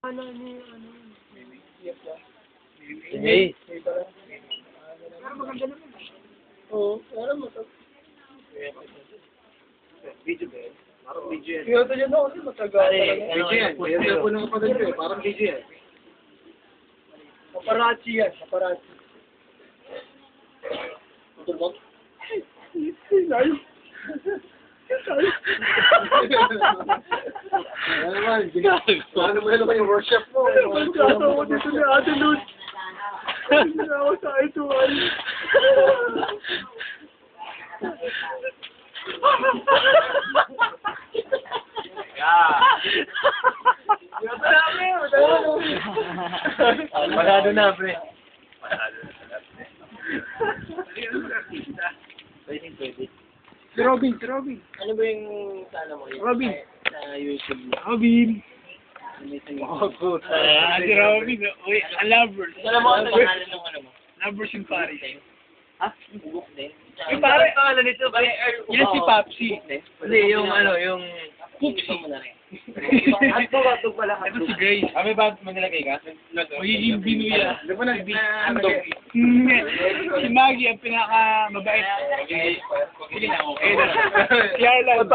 Ano ni ano? Sige. Pero maganda naman. Oo, alam mo to. Video ba? Parang video yan. Kyoto dyan ako kasi matagal. Video yan. Kaya po nang kapagod ko eh. Parang video yan. Paparazzi yan, paparazzi. Ito ba? Ay, Ano naman yung workshop mo? magkasa ko dito ni Ate Luz. Hindi na ako sa ituan. Parado na, pre. Pwede. Si Robin, si Robin. Ano ba yung sa ano mo? Robin. Sa YouTube mo? Robin. Oh, good. Si Robin. Uy, lovers. Alam mo ano pangalan ng ano mo? Lovers yung Paris. Ha? Bubuk din. Yung pare, pangalan nito ba? yan si Papsi. Hindi, yung ano, yung... Poopsie. At babatog pala. Ito si Grace. May ba manilagay ka? Magiging binuya. Di ba na? Hindi. Si Maggie ang pinaka-mabait. Sige na, okay Si Arlan.